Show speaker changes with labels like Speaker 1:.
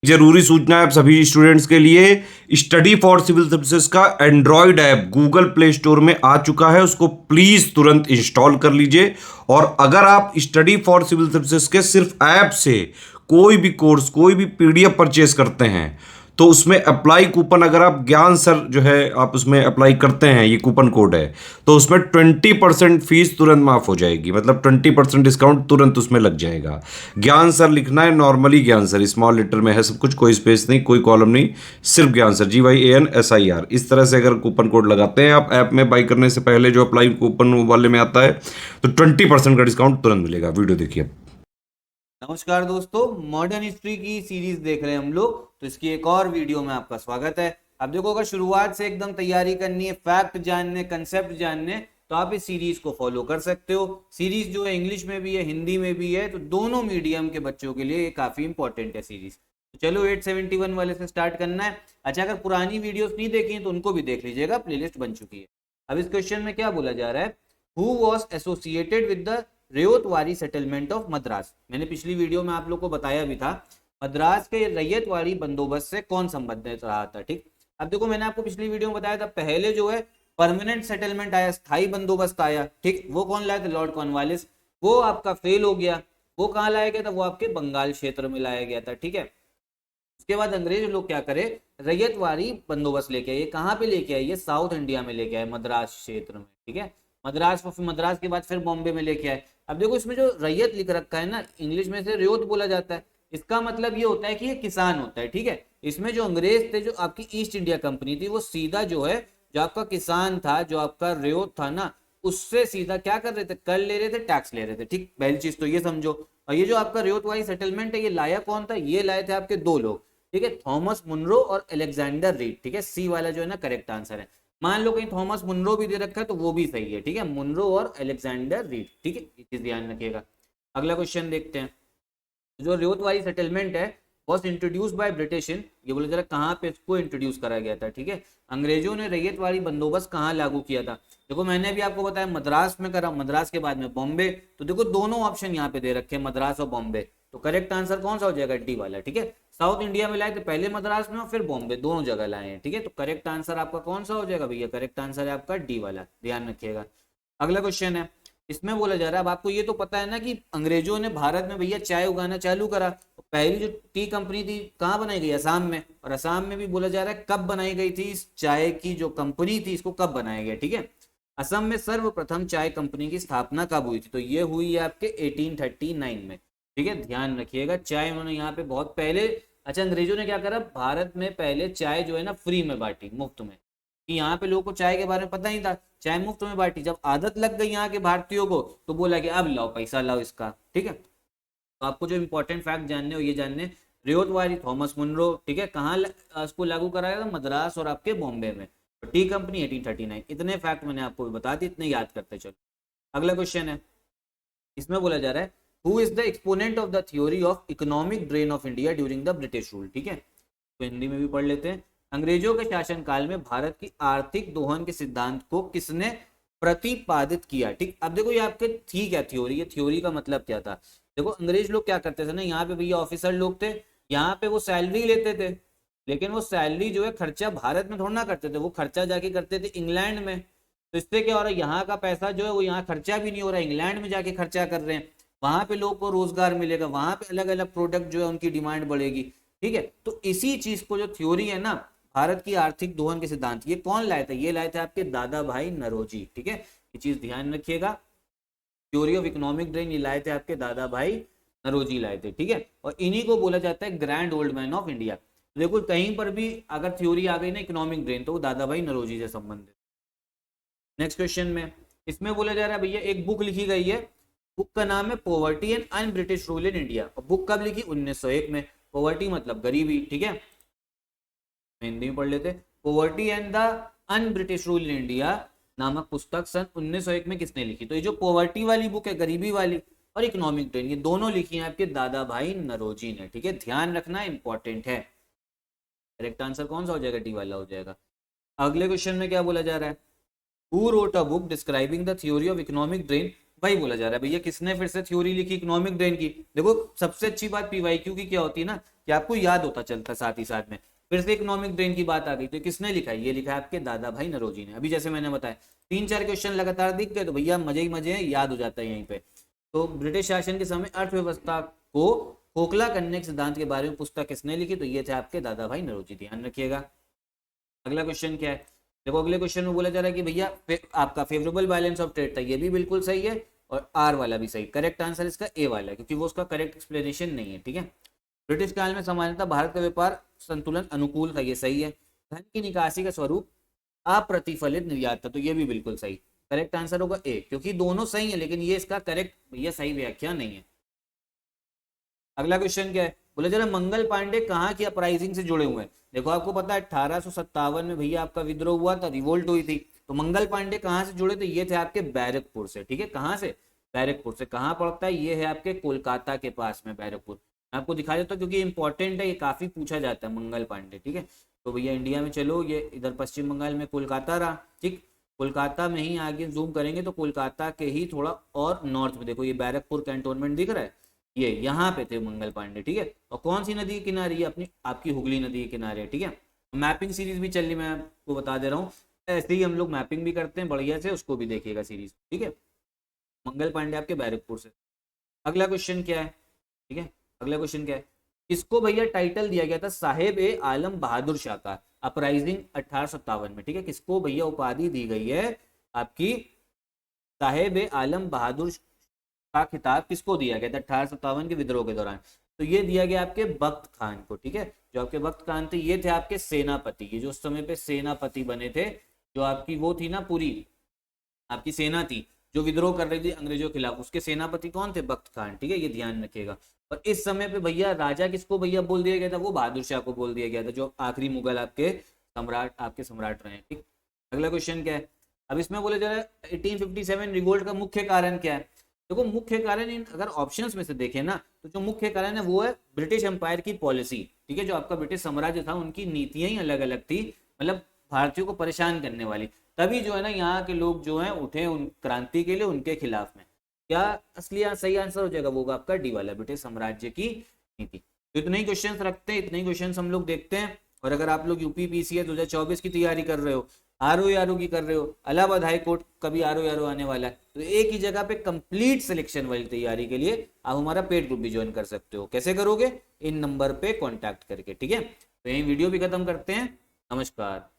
Speaker 1: जरूरी सूचना है आप सभी स्टूडेंट्स के लिए, स्टडी फॉर सिविल सर्विसेज का Android app Google play store में आ चुका है, उसको प्लीज तुरंत इंस्टॉल कर लीजिए। और अगर आप स्टडी फॉर सिविल सर्विसेज के सिर्फ ऐप से कोई भी कोर्स, कोई भी पीडीएफ परचेज करते हैं तो उसमें अप्लाई कूपन, अगर आप ज्ञान सर जो है आप उसमें अप्लाई करते हैं, ये कूपन कोड है, तो उसमें 20% फीस तुरंत माफ हो जाएगी, मतलब 20% डिस्काउंट तुरंत उसमें लग जाएगा। ज्ञान सर लिखना है, नॉर्मली ज्ञान सर स्मॉल लेटर में है सब कुछ, कोई स्पेस नहीं, कोई कॉलम नहीं, सिर्फ ज्ञान सर GYANSIR। इस तरह से अगर कूपन कोड लगाते हैं आप ऐप में बाई करने से पहले, जो अप्लाई कूपन वाले में आता है, तो 20% का डिस्काउंट तुरंत मिलेगा। वीडियो देखिए।
Speaker 2: नमस्कार दोस्तों, मॉडर्न हिस्ट्री की सीरीज देख रहे हैं हम लोग, तो इसकी एक और वीडियो में आपका स्वागत है। अब देखो, अगर शुरुआत से एकदम तैयारी करनी है, फैक्ट जानने, कंसेप्ट जानने, तो आप इस सीरीज को फॉलो कर सकते हो। सीरीज जो है इंग्लिश में भी है, हिंदी में भी है, तो दोनों मीडियम के बच्चों के लिए ये काफी इंपॉर्टेंट है सीरीज। तो चलो 871 वाले से स्टार्ट करना है। अच्छा, अगर पुरानी वीडियोस नहीं देखी हैं तो उनको भी देख लीजिएगा, प्लेलिस्ट बन चुकी है। अब इस क्वेश्चन में क्या बोला जा रहा है, who was associated with the ryotwari settlement of Madras. मैंने पिछली वीडियो में आप लोग को बताया भी था, मद्रास के रैयतवाड़ी बंदोबस्त से कौन संबंधित रहा था। ठीक, अब देखो, मैंने आपको पिछली वीडियो में बताया था, पहले जो है परमानेंट सेटलमेंट आया, स्थायी बंदोबस्त आया। ठीक, वो कौन लाया था, लॉर्ड कॉर्नवालिस। वो आपका फेल हो गया। वो कहाँ लाया गया था, वो आपके बंगाल क्षेत्र में लाया गया था। ठीक है, उसके बाद अंग्रेज लोग क्या करे, रैयतवाड़ी बंदोबस्त लेके आए। कहाँ पे लेके आए, ये साउथ इंडिया में लेके आए, मद्रास क्षेत्र में। ठीक है, मद्रास को, फिर मद्रास के बाद फिर बॉम्बे में लेके आए। अब देखो, इसमें जो रैयत लिख रखा है ना, इंग्लिश में से रैयत बोला जाता है, इसका मतलब ये होता है कि ये किसान होता है। ठीक है, इसमें जो अंग्रेज थे, जो आपकी ईस्ट इंडिया कंपनी थी, वो सीधा जो है, जो आपका किसान था, जो आपका रैयत था ना, उससे सीधा क्या कर रहे थे, कर ले रहे थे, टैक्स ले रहे थे। ठीक, पहली चीज तो ये समझो। और ये जो आपका रैयतवाड़ी सेटलमेंट है, ये लाया कौन था, ये लाए थे आपके दो लोग। ठीक है, थॉमस मुनरो और अलेक्जेंडर रीड। ठीक है, सी वाला जो है ना करेक्ट आंसर है। मान लो कहीं थॉमस मुनरो भी दे रखा है तो वो भी सही है। ठीक है, मुनरो और अलेक्जेंडर रीड। ठीक है, ये चीज ध्यान रखिएगा। अगला क्वेश्चन देखते हैं। जो रैयतवाड़ी सेटलमेंट है, was introduce by British in, ये बोले जरा कहाँ पे इसको इंट्रोड्यूस करा गया था। ठीक है, अंग्रेजों ने रैयतवाड़ी बंदोबस्त कहाँ लागू किया था। देखो, मैंने भी आपको बताया मद्रास में करा, मद्रास के बाद में बॉम्बे। तो देखो, दोनों ऑप्शन यहाँ पे दे रखे हैं, मद्रास और बॉम्बे। तो करेक्ट आंसर कौन सा हो जाएगा, डी वाला। ठीक है, साउथ इंडिया में लाए थे, पहले मद्रास में और फिर बॉम्बे, दोनों जगह लाए हैं। ठीक है, तो करेक्ट आंसर आपका कौन सा हो जाएगा भैया, करेक्ट आंसर है आपका डी वाला, ध्यान रखिएगा। अगला क्वेश्चन है, इसमें बोला जा रहा है, अब आपको ये तो पता है ना कि अंग्रेजों ने भारत में भैया चाय उगाना चालू करा। तो पहली जो टी कंपनी थी कहाँ बनाई गई, असम में। और असम में भी बोला जा रहा है कब बनाई गई थी, इस चाय की जो कंपनी थी, इसको कब बनाया गया। ठीक है, असम में सर्वप्रथम चाय कंपनी की स्थापना कब हुई थी, तो ये हुई है आपके 1839 में। ठीक है, ध्यान रखिएगा, चाय उन्होंने यहाँ पे बहुत पहले। अच्छा, अंग्रेजों ने क्या करा, भारत में पहले चाय जो है ना फ्री में बांटी, मुफ्त में, कि यहाँ पे लोगों को चाय के बारे में पता नहीं था, चाय मुफ्त में बांटी। जब आदत लग गई यहाँ के भारतीयों को, तो बोला कि अब लाओ पैसा लाओ इसका। ठीक है, तो आपको जो इंपॉर्टेंट फैक्ट जानने हो ये जानने, रैयतवाड़ी थॉमस मुनरो। ठीक है, कहाँ इसको लागू कराया था, मद्रास और आपके बॉम्बे में। T company 1839। इतने फैक्ट मैंने आपको भी बता दिए, इतने याद करते चलो। अगला क्वेश्चन है, इसमें बोला जा रहा है, who is the exponent of the theory of economic drain of India during the British rule. ठीक है, तो हिंदी में भी पढ़ लेते हैं। अंग्रेजों के शासनकाल में भारत की आर्थिक दोहन के सिद्धांत को किसने प्रतिपादित किया। ठीक, अब देखो ये आपके थी क्या थ्योरी, ये थ्योरी का मतलब क्या था। देखो, अंग्रेज लोग क्या करते थे ना, यहाँ पे भैया ऑफिसर लोग थे, यहाँ पे वो सैलरी लेते थे, लेकिन वो सैलरी जो है खर्चा भारत में थोड़ा ना करते थे, वो खर्चा जाके करते थे इंग्लैंड में। तो इससे क्या हो रहा है, यहाँ का पैसा जो है वो यहाँ खर्चा भी नहीं हो रहा है, इंग्लैंड में जाके खर्चा कर रहे हैं। वहां पे लोग को रोजगार मिलेगा, वहां पे अलग अलग प्रोडक्ट जो है उनकी डिमांड बढ़ेगी। ठीक है, तो इसी चीज को, जो थ्योरी है ना भारत की आर्थिक दोहन के सिद्धांत, ये कौन लाए थे, ये लाए थे आपके दादा भाई नरोजी। ठीक है, ये चीज ध्यान रखिएगा, थ्योरी ऑफ इकोनॉमिक ड्रेन ये लाए थे आपके दादा भाई नरोजी लाए थे। ठीक है, और इन्हीं को बोला जाता है grand old man of India. देखो, कहीं पर भी अगर थ्योरी आ गई ना इकोनॉमिक ड्रेन, तो वो दादा भाई नरोजी से संबंधित। नेक्स्ट क्वेश्चन में, इसमें बोला जा रहा है भैया, एक बुक लिखी गई है, बुक का नाम है poverty and un British rule in India. और बुक कब लिखी, 1901 में। पॉवर्टी मतलब गरीबी। ठीक है, हिंदी में पढ़ लेते, poverty and the un British rule in India नामक पुस्तक सन 1901 में किसने लिखी। तो ये जो पॉवर्टी वाली बुक है, गरीबी वाली, और इकोनॉमिक ड्रेन, ये दोनों लिखी हैं आपके दादा भाई नरोजी ने। ठीक है, ध्यान रखना इंपॉर्टेंट है। करेक्ट आंसर कौन सा हो जाएगा, डी वाला हो जाएगा। अगले क्वेश्चन में क्या बोला जा रहा है, Who wrote a book describing the theory of economic drain वही बोला जा रहा है भैया, किसने फिर से थ्योरी लिखी इकोनॉमिक ब्रेन की। देखो सबसे अच्छी बात पीवाईक्यू की क्या होती है ना, कि आपको याद होता चलता साथ ही साथ में। फिर से इकोनॉमिक ब्रेन की बात आ गई, तो किसने लिखा है, ये लिखा है आपके दादा भाई नौरोजी ने। अभी जैसे मैंने बताया 3-4 क्वेश्चन लगातार दिख गए तो भैया मजे ही मजे हैं, याद हो जाता है यहीं पे। तो ब्रिटिश शासन के समय अर्थव्यवस्था को खोखला करने के सिद्धांत के बारे में पुस्तक किसने लिखी, तो ये थे आपके दादा भाई नौरोजी, ध्यान रखिएगा। अगला क्वेश्चन क्या है, देखो अगले क्वेश्चन में बोला जा रहा है कि भैया आपका फेवरेबल बैलेंस ऑफ ट्रेड था, ये भी बिल्कुल सही है, और आर वाला भी सही। करेक्ट आंसर इसका ए वाला है, क्योंकि वो उसका करेक्ट एक्सप्लेनेशन नहीं है, ठीक है। ब्रिटिश काल में सामान्यतः भारत का व्यापार संतुलन अनुकूल था, ये सही है। धन की निकासी का स्वरूप अप्रतिफलित निर्यात था, तो ये भी बिल्कुल सही। करेक्ट आंसर होगा ए, क्योंकि दोनों सही है, लेकिन ये इसका करेक्ट भैया सही व्याख्या नहीं है। अगला क्वेश्चन क्या है, बोले जरा मंगल पांडे कहाँ की अपराइजिंग से जुड़े हुए हैं। देखो आपको पता है 1857 में भैया आपका विद्रोह हुआ था, रिवोल्ट हुई थी। तो मंगल पांडे कहाँ से जुड़े थे, ये थे आपके बैरकपुर से, ठीक है। कहाँ से, बैरकपुर से। कहाँ पड़ता है, ये है आपके कोलकाता के पास में बैरकपुर। मैं आपको दिखा देता हूँ क्योंकि इंपॉर्टेंट है, ये काफी पूछा जाता है मंगल पांडे, ठीक है। तो भैया इंडिया में चलो, ये इधर पश्चिम बंगाल में कोलकाता रहा, ठीक। कोलकाता में ही आगे जूम करेंगे तो कोलकाता के ही थोड़ा और नॉर्थ में देखो ये बैरकपुर कैंटोनमेंट दिख रहा है, ये यहाँ पे थे मंगल पांडे, ठीक है। और कौन सी नदी के किनारे, ये अपनी आपकी हुगली नदी के किनारे, ठीक है। मैपिंग सीरीज भी चल रही, मैं आपको बता दे रहा हूँ, ऐसे ही हम लोग मैपिंग भी करते हैं बढ़िया से, उसको भी देखिएगा सीरीज, ठीक है। मंगल पांडे आपके बैरकपुर से। अगला क्वेश्चन क्या है, ठीक है। अगला क्वेश्चन क्या है, किसको भैया टाइटल दिया गया था साहेब ए आलम बहादुर शाह का अपराइजिंग 1857 में, ठीक है। किसको भैया उपाधि दी गई है आपकी साहेब ए आलम बहादुर का खिताब किसको दिया गया था 1857 के विद्रोह के दौरान, तो ये दिया गया आपके बख्त खान को, ठीक है। जो आपके बख्त खान थे ये थे आपके सेनापति, ये जो उस समय पे सेनापति बने थे, जो आपकी वो थी ना पूरी आपकी सेना थी जो विद्रोह कर रही थी अंग्रेजों के खिलाफ, उसके सेनापति कौन थे, बख्त खान, ठीक है। ये ध्यान रखिएगा। और इस समय पे भैया राजा किसको भैया बोल दिया गया था, वो बहादुर शाह को बोल दिया गया था, जो आखिरी मुगल आपके सम्राट रहे हैं, ठीक। अगला क्वेश्चन क्या है, अब इसमें बोले जा रहा है 1857 रिवोल्ट का मुख्य कारण क्या है। देखो मुख्य कारण अगर ऑप्शंस में से देखें ना, तो जो मुख्य कारण है वो है ब्रिटिश एम्पायर की पॉलिसी, ठीक है। जो आपका ब्रिटिश साम्राज्य था उनकी नीतियां ही अलग अलग थी, मतलब भारतीयों को परेशान करने वाली। तभी जो है ना यहाँ के लोग जो हैं उठे उन क्रांति के लिए, उनके खिलाफ में। क्या असली सही आंसर हो जाएगा, वो आपका डी वाला, ब्रिटिश साम्राज्य की नीति। तो इतने ही क्वेश्चन रखते हैं, इतने ही क्वेश्चन हम लोग देखते हैं। और अगर आप लोग यूपी पीसीएस 2024 की तैयारी कर रहे हो, आरओ की कर रहे हो, इलाहाबाद हाई कोर्ट का भी आरओ आने वाला है, तो एक ही जगह पे कंप्लीट सिलेक्शन वाली तैयारी के लिए आप हमारा पेड ग्रुप भी ज्वाइन कर सकते हो। कैसे करोगे, इन नंबर पे कांटेक्ट करके, ठीक है। तो यही वीडियो भी खत्म करते हैं, नमस्कार।